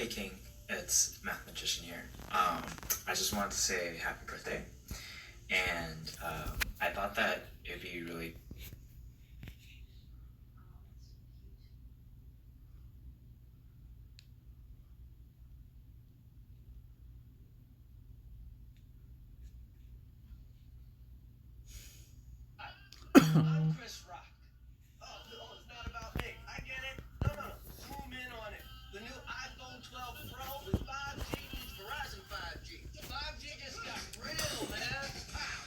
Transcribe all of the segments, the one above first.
Hey King, it's Mathematician here. I just wanted to say happy birthday, and I thought that it'd be really. I'm Chris Rock. Oh, no, it's not about me. I get it. No, no, no. Zoom in on it. The new iPhone 12 Pro with 5G meets Verizon 5G. 5G just got real, man. Pow.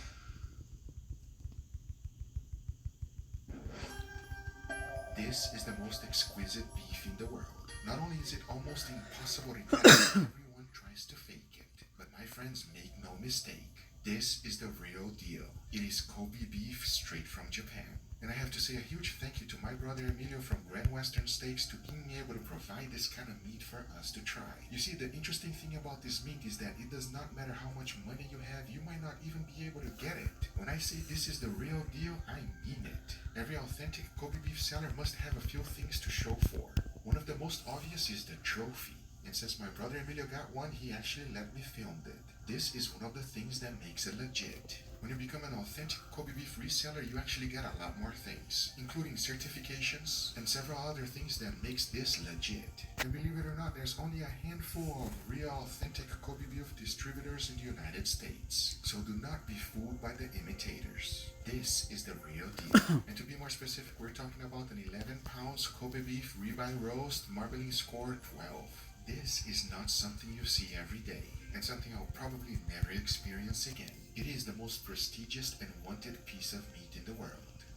This is the most exquisite beef in the world. Not only is it almost impossible to get, everyone tries to fake it. But my friends, make no mistake. This is the real deal. It is Kobe beef straight from Japan. And I have to say a huge thank you to my brother Emilio from Grand Western Steaks to being able to provide this kind of meat for us to try. You see, the interesting thing about this meat is that it does not matter how much money you have, you might not even be able to get it. When I say this is the real deal, I mean it. Every authentic Kobe beef seller must have a few things to show for. One of the most obvious is the trophy. And since my brother Emilio got one, he actually let me film it. This is one of the things that makes it legit. When you become an authentic Kobe beef reseller, you actually get a lot more things, including certifications and several other things that makes this legit. And believe it or not, there's only a handful of real authentic Kobe beef distributors in the United States. So do not be fooled by the imitators. This is the real deal. And to be more specific, we're talking about an 11 pounds Kobe beef ribeye roast, marbling score 12. This is not something you see every day, and something I'll probably never experience again. It is the most prestigious and wanted piece of meat in the world.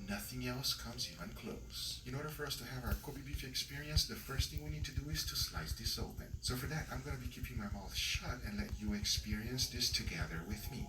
Nothing else comes even close. In order for us to have our Kobe beef experience, the first thing we need to do is to slice this open. So for that, I'm gonna be keeping my mouth shut and let you experience this together with me.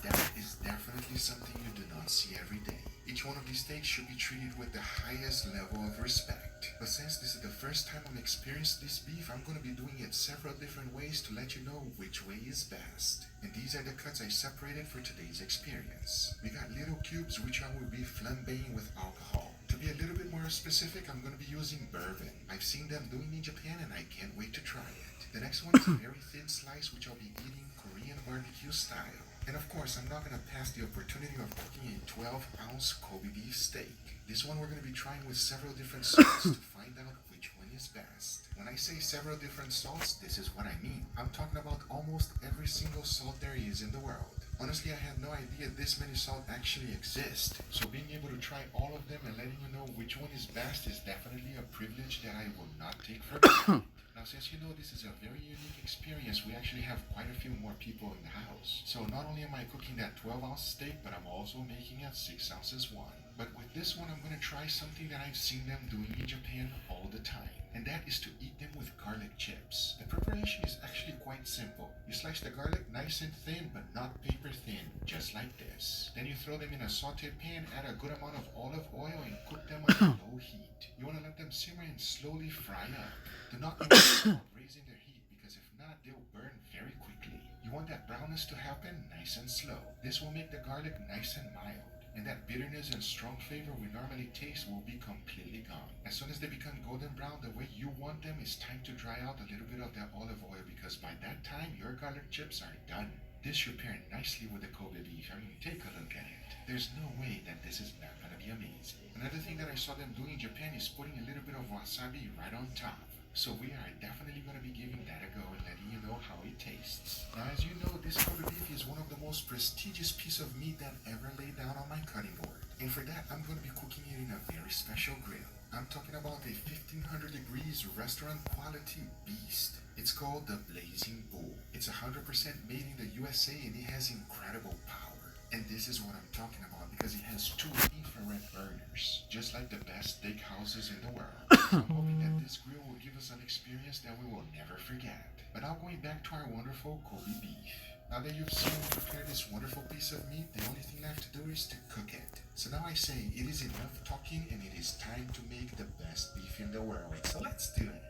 That is definitely something you do not see every day. Each one of these steaks should be treated with the highest level of respect. But since this is the first time I'm experiencing this beef, I'm going to be doing it several different ways to let you know which way is best. And these are the cuts I separated for today's experience. We got little cubes which I will be flambeing with alcohol. To be a little bit more specific, I'm going to be using bourbon. I've seen them doing in Japan and I can't wait to try it. The next one is a very thin slice which I'll be eating Korean barbecue style. And of course, I'm not going to pass the opportunity of cooking a 12-ounce Kobe beef steak. This one we're going to be trying with several different salts to find out which one is best. When I say several different salts, this is what I mean. I'm talking about almost every single salt there is in the world. Honestly, I had no idea this many salt actually exist. So being able to try all of them and letting you know which one is best is definitely a privilege that I will not take for granted. Now, since you know this is a very unique experience, we actually have quite a few more people in the house. So not only am I cooking that 12-ounce steak, but I'm also making a 6 ounces one. But with this one, I'm going to try something that I've seen them doing in Japan all the time. And that is to eat them with garlic chips. The preparation is actually quite simple. You slice the garlic nice and thin, but not paper thin, just like this. Then you throw them in a saute pan, add a good amount of olive oil, and cook them on low heat. You want to let them simmer and slowly fry up. Do not even raising their heat because if not, they'll burn very quickly. You want that brownness to happen nice and slow. This will make the garlic nice and mild, and that bitterness and strong flavor we normally taste will be completely gone. As soon as they become golden brown the way you want them, it's time to dry out a little bit of that olive oil because by that time your garlic chips are done. This should pair nicely with the Kobe beef. I mean, take a look at it. There's no way that this is not gonna be amazing. Another thing that I saw them doing in Japan is putting a little bit of wasabi right on top. So we are definitely going to be giving that a go and letting you know how it tastes. Now, as you know, this Kobe beef is one of the most prestigious piece of meat that ever laid down on my cutting board. And for that, I'm going to be cooking it in a very special grill. I'm talking about a 1500 degrees restaurant quality beast. It's called the Blazing Bull. It's 100% made in the USA and it has incredible power. And this is what I'm talking about because it has two infrared burners, just like the best steakhouses in the world. So I'm hoping that this grill will give us an experience that we will never forget. But now going back to our wonderful Kobe beef. Now that you've seen me prepare this wonderful piece of meat, the only thing left to do is to cook it. So now I say it is enough talking and it is time to make the best beef in the world. So let's do it.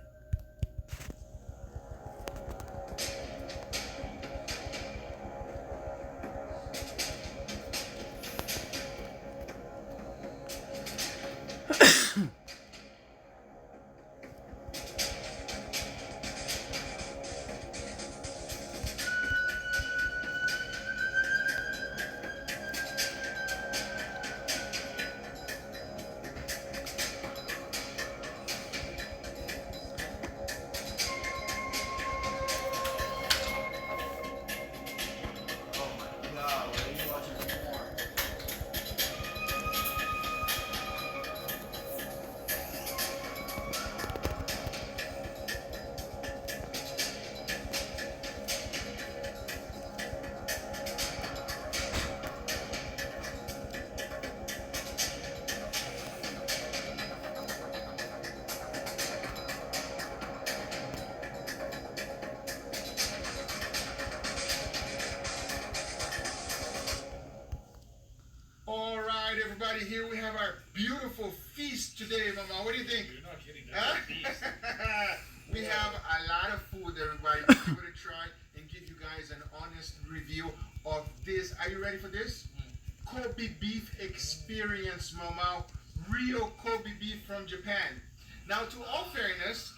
All right, everybody, here we have our beautiful feast today, Mama. What do you think? You're not kidding. Huh? That's a feast. We have a lot of food, everybody. We're going to try and give you guys an honest review of this. Are you ready for this? Kobe beef experience, Mama. Real Kobe beef from Japan. Now, to all fairness,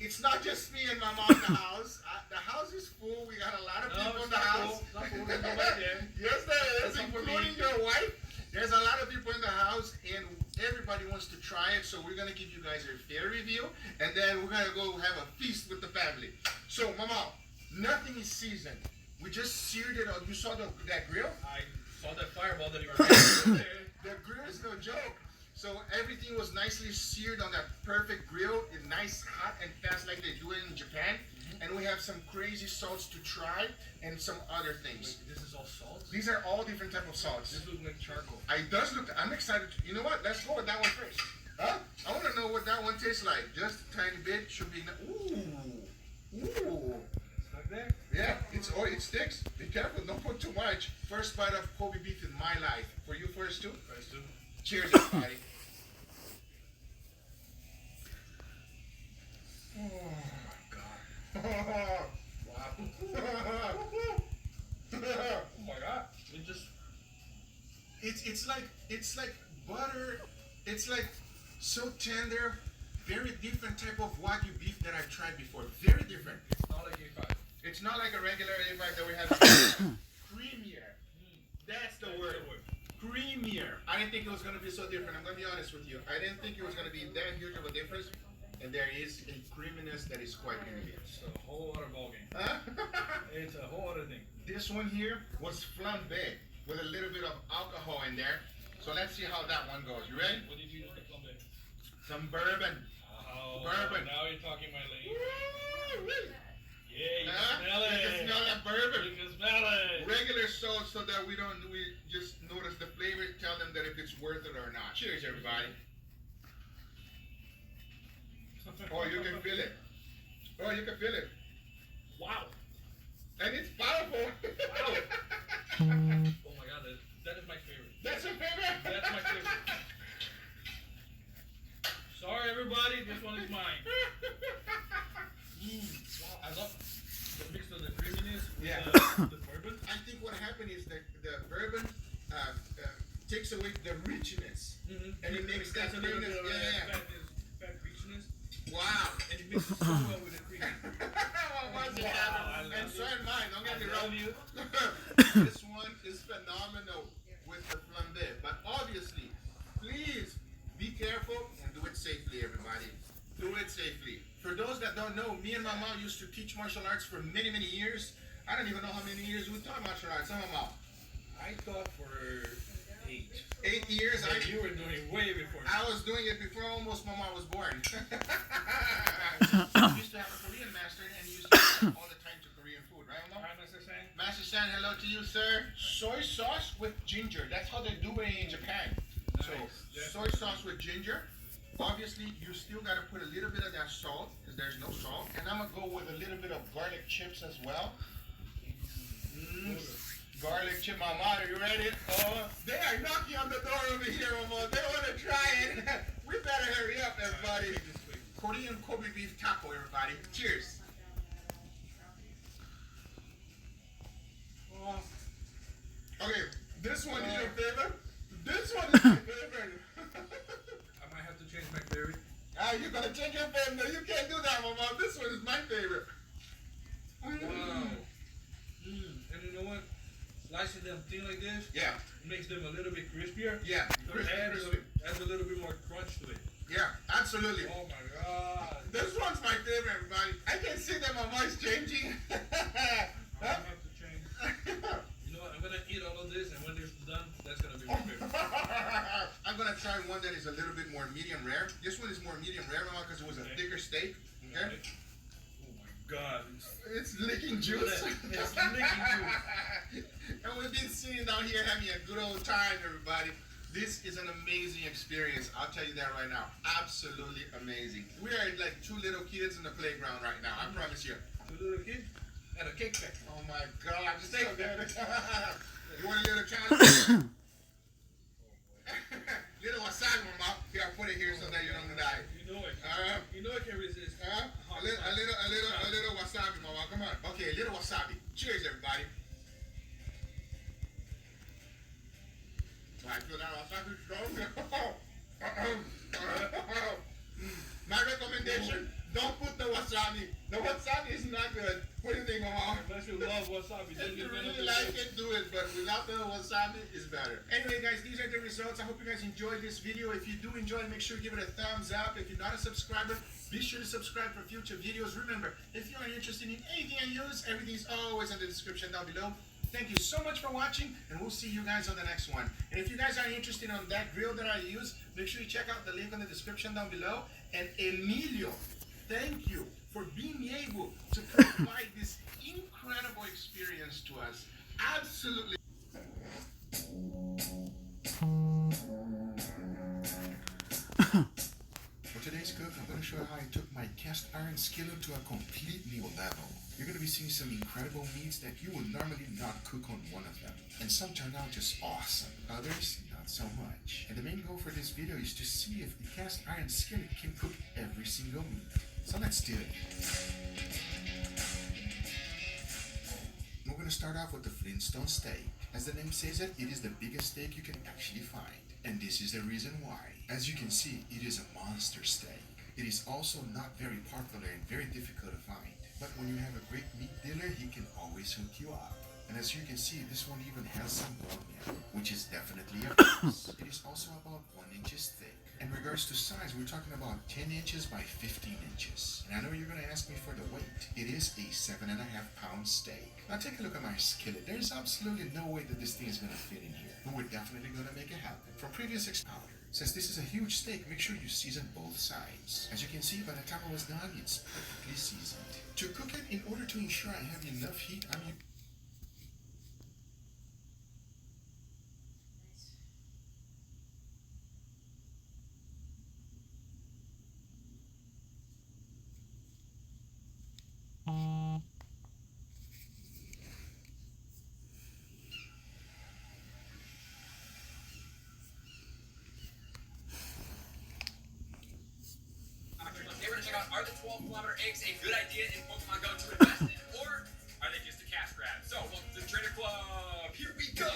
it's not just me and Mama in the house. The house is full. We got a lot of people in the house. It's not full. There's nobody there. Yes, there is, That's not for including me. your wife. There's a lot of people in the house, and everybody wants to try it. So we're gonna give you guys a fair review, and then we're gonna go have a feast with the family. So, Mama, nothing is seasoned. We just seared it. You saw that grill? I saw that fireball that you were making there. The grill is no joke. So everything was nicely seared on that perfect grill, nice, hot, and fast like they do it in Japan. And we have some crazy salts to try and some other things. Wait, this is all salt? These are all different type of salts. This looks like charcoal. It does look. I'm excited. You know what? Let's go with that one first. Huh? I want to know what that one tastes like. Just a tiny bit should be. Ooh. Stuck there? Yeah. It sticks. Be careful. Don't put too much. First bite of Kobe beef in my life. For you first too. First two. Cheers, everybody. Oh my god. Wow. Oh my god. It just. It's like butter. It's like so tender. Very different type of Wagyu beef that I've tried before. Very different. It's not like A5. It's not like a regular A5 that we have. Creamier. That's the word. Creamier. I didn't think it was gonna be so different. I'm gonna be honest with you. I didn't think it was gonna be that huge of a difference. And there is a creaminess that is quite unique. It's a whole other ballgame. Huh? It's a whole other thing. This one here was flambé with a little bit of alcohol in there. So let's see how that one goes. You ready? What did you use to flambe? Some bourbon. Oh, Bourbon. now you're talking my language. Woo-wee. Yeah, you Huh? can smell it. You can smell that bourbon. You can smell it. Regular salt so that we just notice the flavor, tell them that if it's worth it or not. Cheers, everybody. Oh, you can feel it. Oh, you can feel it. Wow. And it's powerful. Wow. Oh my god, that is my favorite. That's your favorite? That's my favorite. Sorry, everybody, this one is mine. Wow, I love the mix of the creaminess with Yeah. the bourbon. I think what happened is that the bourbon takes away the richness. Mm-hmm. And it makes that a little bit creaminess. of Yeah. fat richness, Wow. and it mixes so well with the cream. What was it? Wow, I love And so it. am mine. Don't get me I love wrong. you. This one is phenomenal with the flambe. But obviously, please be careful and do it safely, everybody. Do it safely. For those that don't know, me and my mom used to teach martial arts for many, many years. I don't even know how many years we taught martial arts. Huh, Mama? I thought for 8. 8 years. But you were doing way before. I was doing it before almost Mama was born. He used to have a Korean master and he used to cook all the time to Korean food, right, Mama? Hi, Mr. Sang. Master Shan, hello to you, sir. soy sauce with ginger. That's how they do it in Japan. So Nice. soy sauce with ginger. Obviously, you still gotta put a little bit of that salt because there's no salt. And I'm gonna go with a little bit of garlic chips as well. Garlic chip, mama, are you ready? Oh, they are knocking on the door over here, mama. They wanna try it. We better hurry up, everybody. Korean Kobe beef taco, everybody. Cheers. Okay, this one is your favorite. This one is my favorite. I might have to change my favorite. Ah, you're gonna change your favorite. No, you can't do that, mama. This one is my favorite. Wow. And you know what? Slicing them thin like this Yeah, makes them a little bit crispier. yeah, So it adds a little bit more crunch to it. yeah, absolutely. Oh my god. This one's my favorite, everybody. I can see that my voice changing. I have to change. You know what? I'm gonna eat all of this, and when it's done, that's gonna be my favorite. I'm gonna try one that is a little bit more medium rare. This one is more medium rare, mama, because it was a thicker steak. Okay, Oh my god. it's licking juice. It's licking juice. And we've been sitting down here having a good old time, everybody. This is an amazing experience. I'll tell you that right now. Absolutely amazing. We are like two little kids in the playground right now. I promise you. Two little kids and a cake factory. Oh my God! Just so good. You want a little challenge? Little wasabi, mama. Here, I put it here so that you don't die. You know it. Uh, You know I can resist. A little wasabi, mama. Come on. Okay, a little wasabi. Cheers, everybody. I feel that wasabi strong. My recommendation: don't put the wasabi. The wasabi is not good. What do you think, mama? Unless you love wasabi, then If you you're gonna really do like it. it, do it, but without the wasabi, it's better. Anyway, guys, these are the results. I hope you guys enjoyed this video. If you do enjoy it, make sure you give it a thumbs up. If you're not a subscriber, be sure to subscribe for future videos. Remember, if you are interested in anything I use, everything's always in the description down below. Thank you so much for watching, and we'll see you guys on the next one. And if you guys are interested on that grill that I use, make sure you check out the link in the description down below. And Emilio, thank you for being able to provide this incredible experience to us. Absolutely. For today's cook, I'm going to show you how I took my cast iron skillet to a complete new level. You're going to be seeing some incredible meats that you would normally not cook on one of them. And some turned out just awesome. Others, not so much. And the main goal for this video is to see if the cast iron skillet can cook every single meat. So let's do it. We're going to start off with the Flintstone steak. As the name says it is the biggest steak you can actually find. And this is the reason why. As you can see, it is a monster steak. It is also not very popular and very difficult to find. But when you have a great meat dealer, he can always hook you up. And as you can see, this one even has some bone in it, which is definitely a plus. It is also about 1 inch thick. In regards to size, we're talking about 10 inches by 15 inches. And I know you're going to ask me for the weight. It is a 7.5 pound steak. Now take a look at my skillet. There's absolutely no way that this thing is going to fit in here. But we're definitely going to make it happen. From previous powder. Since this is a huge steak, make sure you season both sides. As you can see, by the time I was done, it's perfectly seasoned. To cook it, in order to ensure I have enough heat, I'm They were to check out, are the 12-kilometer eggs a good idea in Pokemon Go to invest in, or are they just a cash grab? So, welcome to the Trader Club. Here we go.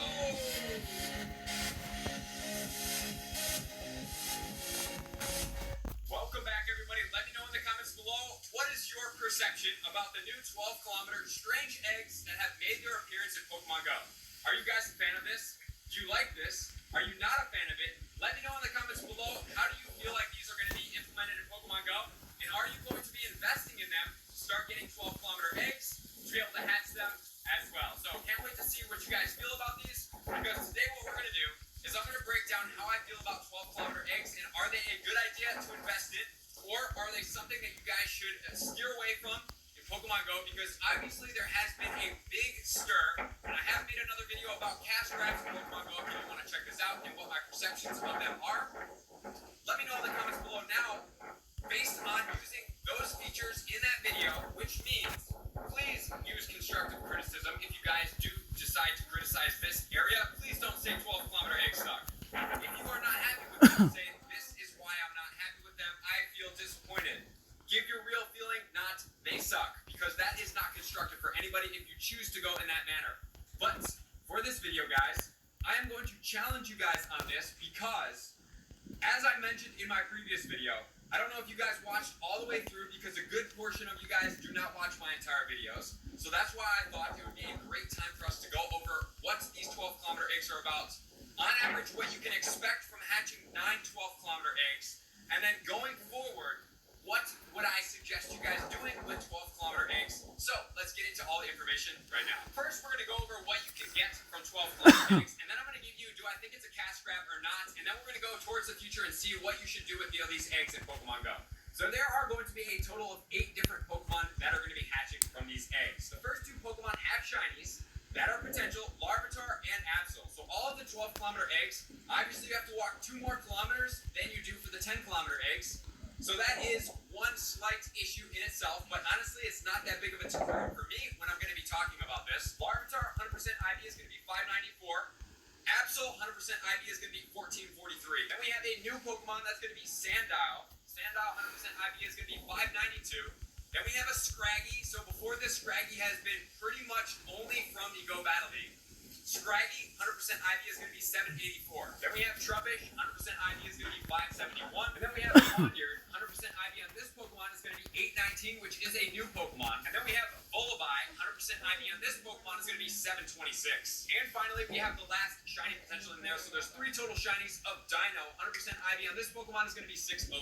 Welcome back, everybody. Let me know in the comments below, what is your perception about the new 12-kilometer strange eggs that have made their appearance in Pokemon Go? Are you guys a fan of this? Do you like this? Are you not a fan of it? Let me know in the comments below, how do you feel like these are going to be implemented in Pokemon Go? And are you going to be investing in them to start getting 12-kilometer eggs to be able to hatch them as well? So can't wait to see what you guys feel about these, because today what we're going to do is I'm going to break down how I feel about 12-kilometer eggs, and are they a good idea to invest in, or are they something that you guys should steer away from and Pokemon Go because obviously there has been a big stir, and I have made another video about cash grabs in Pokemon Go if you want to check this out and what my perceptions of them are. Let me know in the comments below now, based on using those features in that video, which means please use constructive criticism. If you guys do decide to criticize this area, please don't say 12-kilometer egg stock. If you are not happy with them, say this is why I'm not happy with them. I feel disappointed. Give your real feeling, not they suck, because that is not constructive for anybody if you choose to go in that manner. But for this video, guys, I am going to challenge you guys on this because, as I mentioned in my previous video, I don't know if you guys watched all the way through because a good portion of you guys do not watch my entire videos. So that's why I thought it would be a great time for us to go over what these 12-kilometer eggs are about. On average, what you can expect from hatching 9 12-kilometer eggs. And then going forward, what would I suggest you guys doing with 12-kilometer eggs? So let's get into all the information right now. First, we're going to go over what you can get from 12-kilometer eggs. And then I'm going to give you, do I think it's a cash grab or not? And then we're going to go towards the future and see what you should do with these eggs in Pokemon Go. So there are going to be a total of 8 different Pokemon that are going to be hatching from these eggs. The first 2 Pokemon have shinies that are potential, Larvitar and Absol. So all of the 12-kilometer eggs, obviously you have to walk 2 more kilometers than you do for the 10-kilometer eggs. So that is one slight issue in itself, but honestly it's not that big of a concern for me when I'm going to be talking about this. Larvitar 100% IV is going to be $5.94. Absol 100% IV is going to be $14.43. Then we have a new Pokemon that's going to be Sandile. Sandile 100% IV is going to be $5.92. Then we have a Scraggy. So before this, Scraggy has been pretty much only from the Go Battle League. Scraggy 100% IV is going to be $7.84. Then we have Trubbish 100% IV is going to be $5.71. And then we have Ponyard 100% IV on this Pokemon is going to be $8.19, which is a new Pokemon. And then we have Volibeye 100% IV on this Pokemon is going to be $7.26. And finally, we have the last shiny potential in there. So there's 3 total shinies of Dino. 100% IV on this Pokemon is going to be $6.06.